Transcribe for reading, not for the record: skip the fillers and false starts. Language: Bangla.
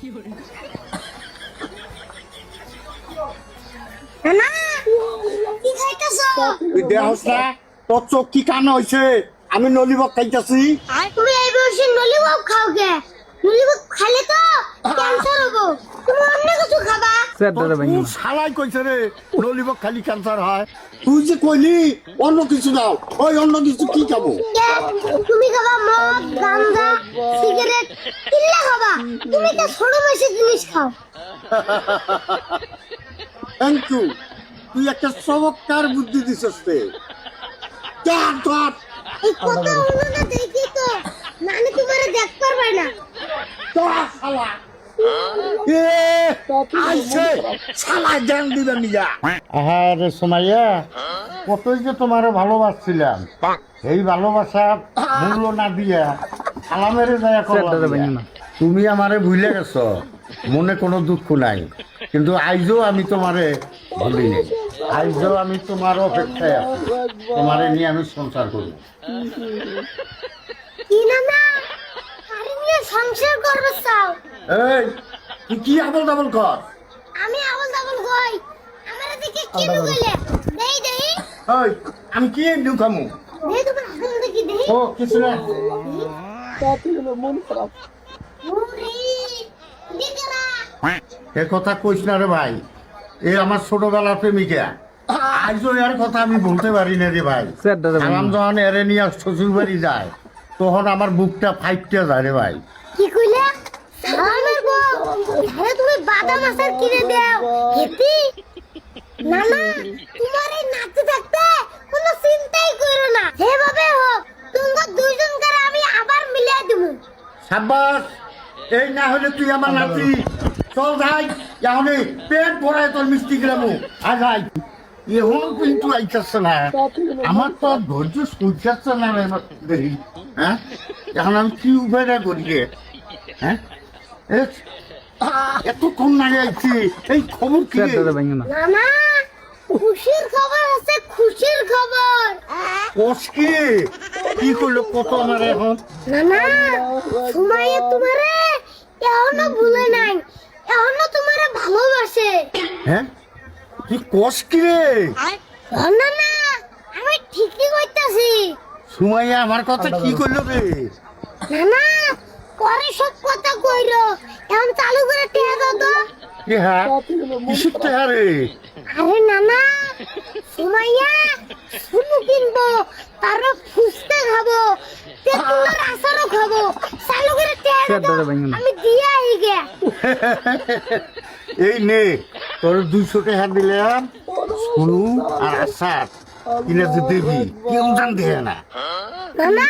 না কি খাইতাছো? তুই দেহস না তোর চোখ কি কান হয়েছে? আমি নলিবক খাইতেছি। তুমি এই বয়সে নলিবক খাও কে? নলিবক খাইলে তো ক্যান্সার হবো। তুমি অন্য কিছু খাবা। তোর শালাই কইছে রে নলিবক খালি ক্যান্সার হয়। তুই যে কইলি অন্য কিছু দাও, ওই অন্য কিছু কি খাবো? তুমি খাবা মদ, গাঁজা, সিগারেট, কিল্লা খাবা। তুমি তো ছোট বয়সের জিনিস খাও। থ্যাংক ইউ, তুই একটা চমৎকার বুদ্ধি দিছিস রে। এই কথা হলো না দেখি তো নানি তোমারে দেখ পারবে না। আরে সোমাইয়া, কতই যে তোমার ভালোবাসছিলাম, এই ভালোবাসা মূল্য না দিয়া আলামের তুমি আমারে ভুলে গেছো। মনে কোনো দুঃখ নাই, কিন্তু আইজও আমি তোমারে ভুলিনি। আইজও আমি তোমার অপেক্ষায় আছি, তোমারে নিয়ে আমি সংসার করব। কি না না আরে নিয়ে সংসার করবে চাও? এই তুই কি আবল তাবল কর? আমি আবল তাবল কই? আমার দিকে কি লুকাইলে? দেই দেই এই আমি কি ঢুকামু? দেই তোমার হাত দেখি দেই। ও কিছু না। ওরে দিকে না। এ কথা কইস না রে ভাই, এ আমার ছোটবেলার প্রেমিকা। আজও এর কথা আমি বলতে পারি না রে ভাই। আরাম যখন এরে নিয়ে শ্বশুর বাড়ি যায়, তখন আমার বুকটা ফাইটটা যায় রে ভাই। কি কইলা? সালামের বউ আরে তুমি বাদাম আচার কিনে দাও হেতি। না না তোমার এই নাচতে থাকতে কোনো চিন্তাই করো না। যেভাবে হোক তোমরা দুইজনকে আমি আবার মিলিয়ে দেব। সাব্বাস, এই না হলে তুই আমার নাতি। চল যাই, এখন পেট ভরায় তোর মিষ্টি গ্রামু। আর যাই, এখন কিন্তু আইতাছে না, আমার তো আর ধৈর্য সইতাছে না রে দেখি। হ্যাঁ, এখন আমি কি উপায়টা করি রে? হ্যাঁ, এতক্ষণ না আইছি, এই খবর কি রে? না না খুশির খবর আছে, খুশির খবর। কসকে কি করলো কত আমার এখন? না না সুমাইয়া তোমারে এখনো ভুলে নাই, এখনো তোমারে ভালোবাসে। হ্যাঁ, তুই কসকি রে? না না আমি ঠিকই কইতাছি। সুমাইয়া আমার কথা কি করলো রে? না না পরে সব কথা কইরো, এখন চালু করে টিয়া দাও তো। হ্যাঁ, কিসের টাকা রে? আরে না না সুমাইয়া শুনু কিনবো, তারপর ফুচকা খাবো, তেঁতুলের আচারও খাবো। চালু করে টিয়া দাও, আমি দিয়ে আই গে। এই নে তোর 200 টাকা দিলাম, শুনু আর আসার কিনে যে দেবি কেমন জান দেয় না। না না